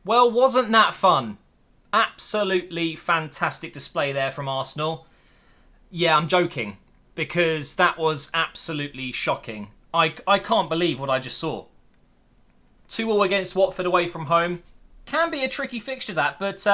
Well, wasn't that fun? Absolutely fantastic display there from Arsenal. Yeah, I'm joking, because that was absolutely shocking. I can't believe what I just saw. 2-2 against Watford away from home. Can be a tricky fixture, that, but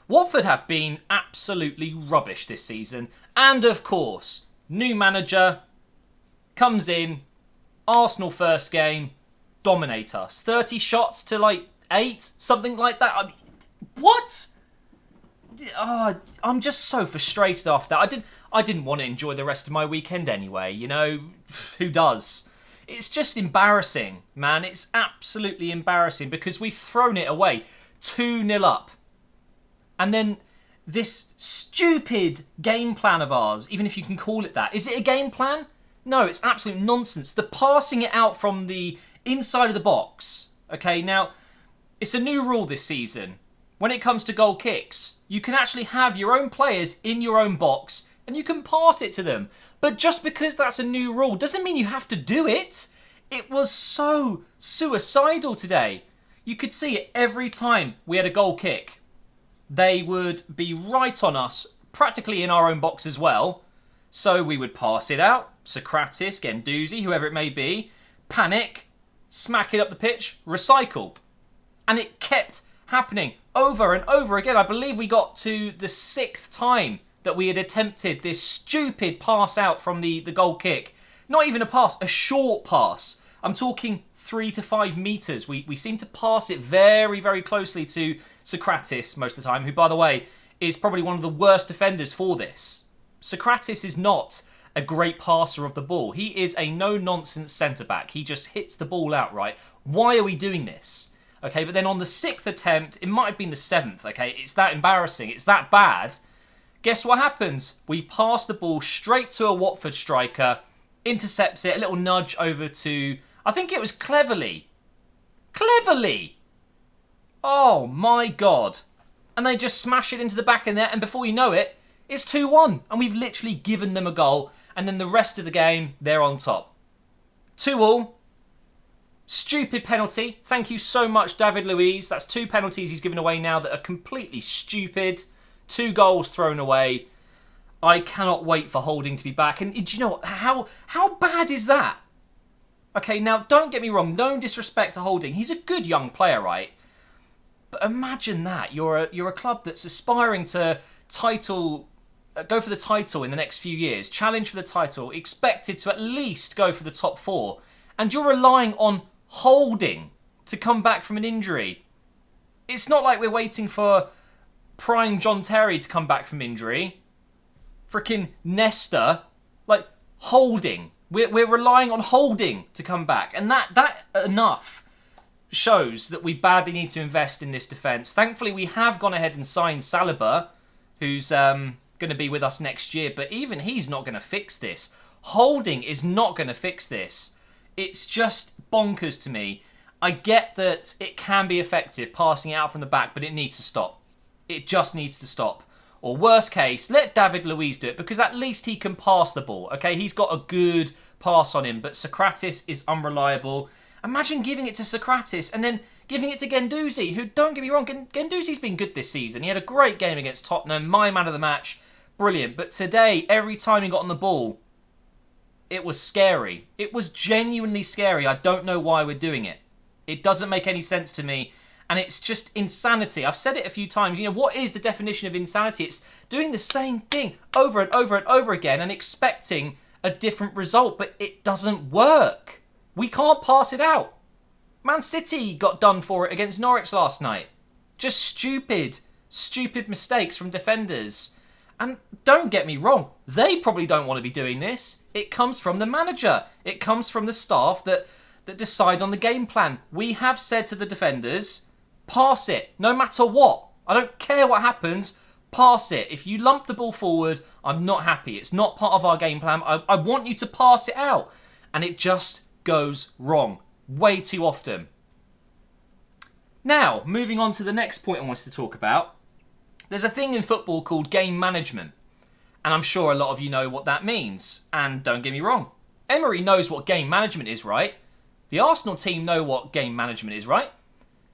Watford have been absolutely rubbish this season. And of course, new manager comes in, Arsenal first game, dominate us. 30 shots to like 8, something like that. I mean, what? Oh, I'm just so frustrated after that. I didn't want to enjoy the rest of my weekend anyway, you know. Who does? It's just embarrassing, man. It's absolutely embarrassing because we've thrown it away. 2-0 up. And then this stupid game plan of ours, even if you can call it that. Is it a game plan? No, it's absolute nonsense. The passing it out from the inside of the box. Okay, now, it's a new rule this season. When it comes to goal kicks, you can actually have your own players in your own box and you can pass it to them. But just because that's a new rule doesn't mean you have to do it. It was so suicidal today. You could see it every time we had a goal kick. They would be right on us, practically in our own box as well. So we would pass it out. Socrates, Guendouzi, whoever it may be. Panic. Smack it up the pitch. Recycle. And it kept happening over and over again. I believe we got to the 6th time that we had attempted this stupid pass out from the goal kick. Not even a pass, a short pass. I'm talking 3 to 5 metres. We seem to pass it very, very closely to Socrates most of the time, who, by the way, is probably one of the worst defenders for this. Socrates is not a great passer of the ball. He is a no-nonsense centre-back. He just hits the ball out, right? Why are we doing this? Okay, but then on the 6th attempt, it might have been the 7th, okay? It's that embarrassing. It's that bad. Guess what happens? We pass the ball straight to a Watford striker, intercepts it, a little nudge over to, I think it was Cleverly. Cleverly! Oh my God. And they just smash it into the back of the net, and before you know it, it's 2-1. And we've literally given them a goal, and then the rest of the game, they're on top. 2-2. Stupid penalty. Thank you so much, David Luiz. That's 2 penalties he's given away now that are completely stupid. 2 goals thrown away. I cannot wait for Holding to be back. And do you know what? How bad is that? Okay, now don't get me wrong. No disrespect to Holding. He's a good young player, right? But imagine that. You're a club that's aspiring to go for the title in the next few years. Challenge for the title. Expected to at least go for the top 4. And you're relying on Holding to come back from an injury. It's not like we're waiting for prime John Terry to come back from injury. Frickin' Nesta. Like, Holding. We're relying on Holding to come back. And that enough shows that we badly need to invest in this defence. Thankfully, we have gone ahead and signed Saliba, who's going to be with us next year. But even he's not going to fix this. Holding is not going to fix this. It's just bonkers to me. I get that it can be effective, passing it out from the back, but it needs to stop. It just needs to stop. Or worst case, let David Luiz do it, because at least he can pass the ball. Okay, he's got a good pass on him, but Socrates is unreliable. Imagine giving it to Socrates and then giving it to Guendouzi, who, don't get me wrong, Guendouzi's been good this season. He had a great game against Tottenham, my man of the match, brilliant. But today, every time he got on the ball, it was scary. It was genuinely scary. I don't know why we're doing it. It doesn't make any sense to me. And it's just insanity. I've said it a few times. You know, what is the definition of insanity? It's doing the same thing over and over and over again and expecting a different result. But it doesn't work. We can't pass it out. Man City got done for it against Norwich last night. Just stupid mistakes from defenders. And don't get me wrong, they probably don't want to be doing this. It comes from the manager. It comes from the staff that decide on the game plan. We have said to the defenders, pass it, no matter what. I don't care what happens, pass it. If you lump the ball forward, I'm not happy. It's not part of our game plan. I want you to pass it out. And it just goes wrong way too often. Now, moving on to the next point I wanted to talk about. There's a thing in football called game management. And I'm sure a lot of you know what that means. And don't get me wrong, Emery knows what game management is, right? The Arsenal team know what game management is, right?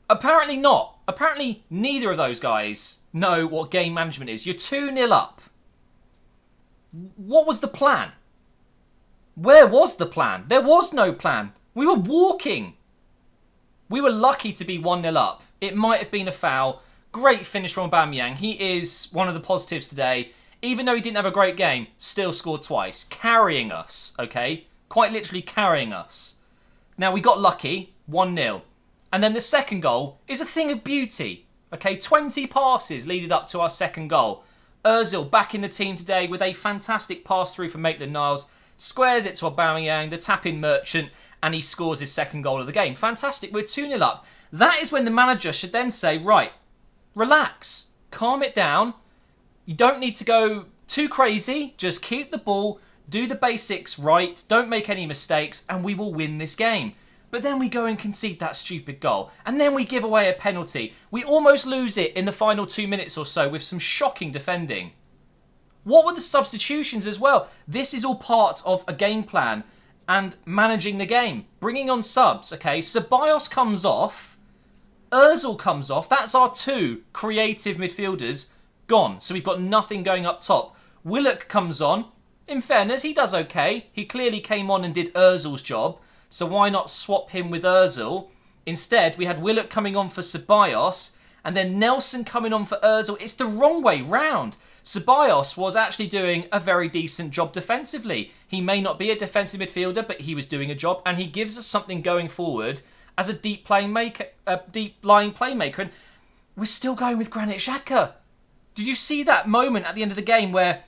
Apparently not. Apparently, neither of those guys know what game management is. You're 2-0 up. What was the plan? Where was the plan? There was no plan. We were walking. We were lucky to be 1-0 up. It might have been a foul. Great finish from Aubameyang. He is one of the positives today. Even though he didn't have a great game, still scored twice. Carrying us, okay? Quite literally carrying us. Now, we got lucky. 1-0. And then the second goal is a thing of beauty. Okay, 20 passes leading up to our second goal. Ozil back in the team today with a fantastic pass through from Maitland-Niles. Squares it to Aubameyang, the tap-in merchant, and he scores his second goal of the game. Fantastic, we're 2-0 up. That is when the manager should then say, right, relax, calm it down. You don't need to go too crazy. Just keep the ball, do the basics right, don't make any mistakes, and we will win this game. But then we go and concede that stupid goal. And then we give away a penalty. We almost lose it in the final 2 minutes or so with some shocking defending. What were the substitutions as well? This is all part of a game plan and managing the game. Bringing on subs, okay? Ceballos comes off. Ozil comes off. That's our two creative midfielders gone. So we've got nothing going up top. Willock comes on. In fairness, he does okay. He clearly came on and did Ozil's job. So why not swap him with Ozil? Instead, we had Willock coming on for Ceballos and then Nelson coming on for Ozil. It's the wrong way round. Ceballos was actually doing a very decent job defensively. He may not be a defensive midfielder, but he was doing a job and he gives us something going forward as a deep lying playmaker. And we're still going with Granit Xhaka. Did you see that moment at the end of the game where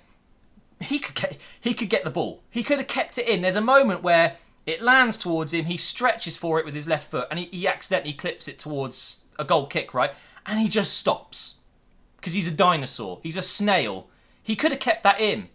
he could get the ball? He could have kept it in. There's a moment where it lands towards him, he stretches for it with his left foot, and he accidentally clips it towards a goal kick, right? And he just stops. Because he's a dinosaur. He's a snail. He could have kept that in.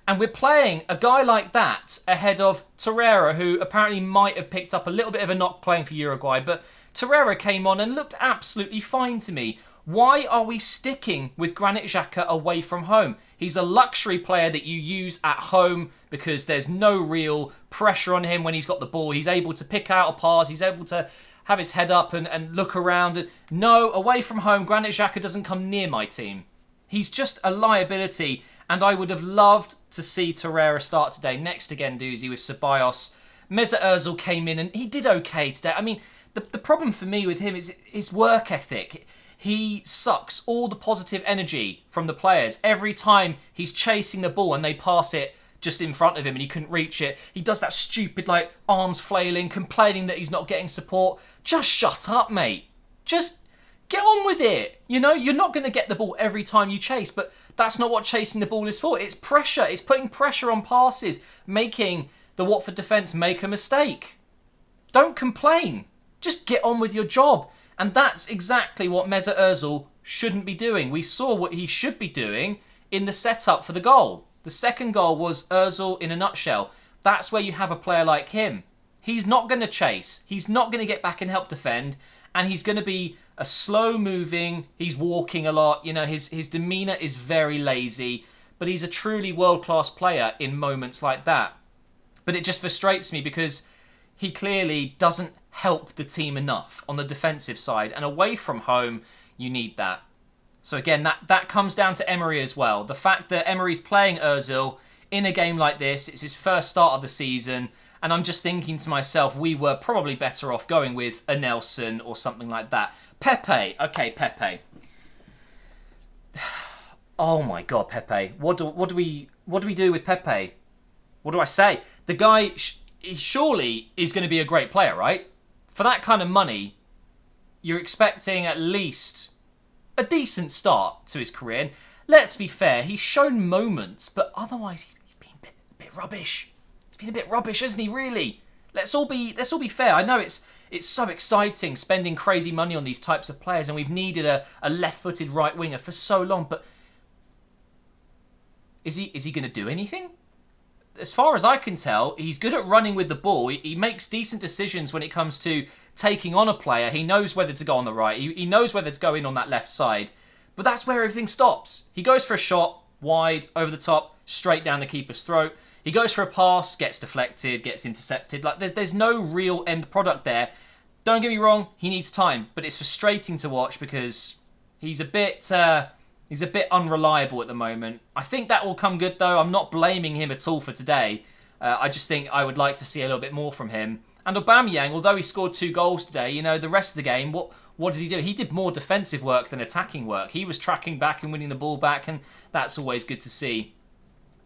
And we're playing a guy like that ahead of Torreira, who apparently might have picked up a little bit of a knock playing for Uruguay, but Torreira came on and looked absolutely fine to me. Why are we sticking with Granit Xhaka away from home? He's a luxury player that you use at home because there's no real pressure on him when he's got the ball. He's able to pick out a pass. He's able to have his head up and look around. No, away from home, Granit Xhaka doesn't come near my team. He's just a liability, and I would have loved to see Torreira start today next to Guendouzi with Ceballos. Mesut Ozil came in and he did okay today. I mean, the problem for me with him is his work ethic. He sucks all the positive energy from the players. Every time he's chasing the ball and they pass it just in front of him and he couldn't reach it, he does that stupid, arms flailing, complaining that he's not getting support. Just shut up, mate. Just get on with it. You know, you're not going to get the ball every time you chase, but that's not what chasing the ball is for. It's pressure. It's putting pressure on passes, making the Watford defence make a mistake. Don't complain. Just get on with your job. And that's exactly what Mesut Ozil shouldn't be doing. We saw what he should be doing in the setup for the goal. The second goal was Ozil in a nutshell. That's where you have a player like him. He's not going to chase. He's not going to get back and help defend. And he's going to be a slow-moving, he's walking a lot. You know, his demeanour is very lazy. But he's a truly world-class player in moments like that. But it just frustrates me because he clearly doesn't help the team enough on the defensive side. And away from home, you need that. So again, that comes down to Emery as well. The fact that Emery's playing Ozil in a game like this, it's his first start of the season, and I'm just thinking to myself, we were probably better off going with a Nelson or something like that. Pepe. Okay, Pepe. Oh my God, Pepe. What do we do with Pepe? What do I say? The guy surely is going to be a great player, right? For that kind of money, you're expecting at least a decent start to his career. And let's be fair, he's shown moments, but otherwise he's been a bit rubbish. He's been a bit rubbish, hasn't he, really? Let's all be fair. I know it's so exciting spending crazy money on these types of players, and we've needed a left-footed right winger for so long, but is he going to do anything? As far as I can tell, he's good at running with the ball. He makes decent decisions when it comes to taking on a player. He knows whether to go on the right. He knows whether to go in on that left side. But that's where everything stops. He goes for a shot, wide, over the top, straight down the keeper's throat. He goes for a pass, gets deflected, gets intercepted. There's no real end product there. Don't get me wrong, he needs time, but it's frustrating to watch because he's a bit unreliable at the moment. I think that will come good though. I'm not blaming him at all for today. I just think I would like to see a little bit more from him. And Aubameyang, although he scored 2 goals today, you know, the rest of the game, what did he do? He did more defensive work than attacking work. He was tracking back and winning the ball back, and that's always good to see.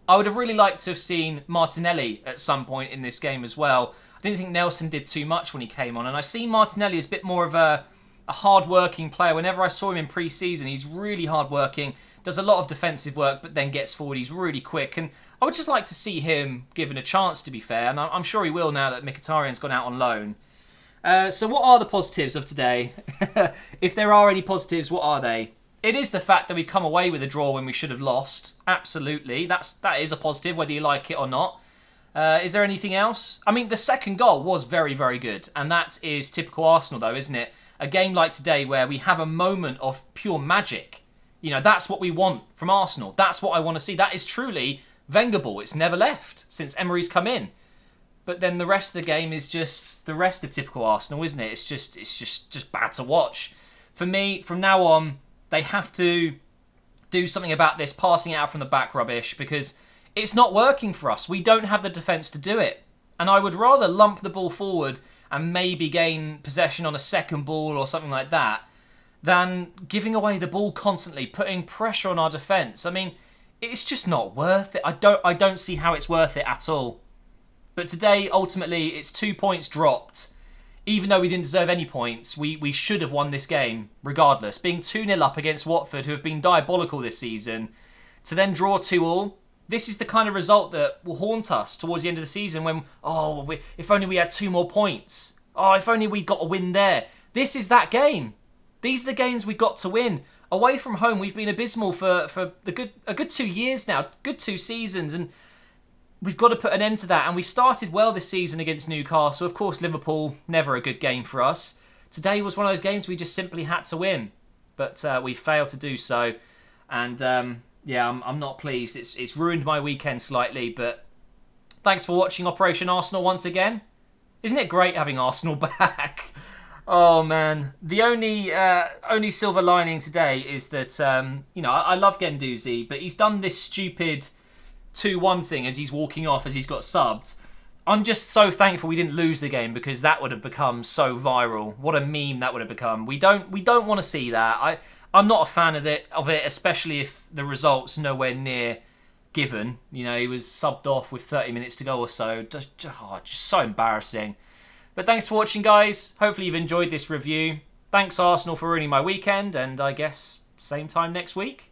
I would have really liked to have seen Martinelli at some point in this game as well. I didn't think Nelson did too much when he came on, and I see Martinelli as a bit more of a hard-working player. Whenever I saw him in pre-season, he's really hard-working, does a lot of defensive work, but then gets forward. He's really quick, and I would just like to see him given a chance, to be fair, and I'm sure he will now that Mkhitaryan's gone out on loan. So what are the positives of today? If there are any positives, what are they? It is the fact that we've come away with a draw when we should have lost. Absolutely. That is a positive, whether you like it or not. Is there anything else? I mean, the second goal was very, very good. And that is typical Arsenal, though, isn't it? A game like today where we have a moment of pure magic. You know, that's what we want from Arsenal. That's what I want to see. That is truly Wenger ball. It's never left since Emery's come in. But then the rest of the game is just the rest of typical Arsenal, isn't it? It's just bad to watch. For me, from now on, they have to do something about this passing it out from the back rubbish, because it's not working for us. We don't have the defence to do it. And I would rather lump the ball forward and maybe gain possession on a second ball or something like that than giving away the ball constantly, putting pressure on our defence. I mean, it's just not worth it. I don't see how it's worth it at all. But today, ultimately, it's 2 points dropped. Even though we didn't deserve any points, we should have won this game, regardless. Being 2-0 up against Watford, who have been diabolical this season, to then draw 2-2, this is the kind of result that will haunt us towards the end of the season when, if only we had 2 more points. Oh, if only we got a win there. This is that game. These are the games we got to win. Away from home, we've been abysmal for a good 2 years now, good 2 seasons, and we've got to put an end to that. And we started well this season against Newcastle. Of course, Liverpool, never a good game for us. Today was one of those games we just simply had to win. But we failed to do so. And I'm not pleased. It's ruined my weekend slightly. But thanks for watching Operation Arsenal once again. Isn't it great having Arsenal back? Oh, man. The only silver lining today is that, I love Guendouzi, but he's done this stupid 2-1 thing as he's walking off, as he's got subbed. I'm just so thankful we didn't lose the game, because that would have become so viral. What a meme that would have become. We don't want to see that. I'm not a fan of it, especially if the result's nowhere near given. You know, he was subbed off with 30 minutes to go or so. Just so embarrassing. But thanks for watching, guys. Hopefully you've enjoyed this review. Thanks, Arsenal, for ruining my weekend, and I guess same time next week.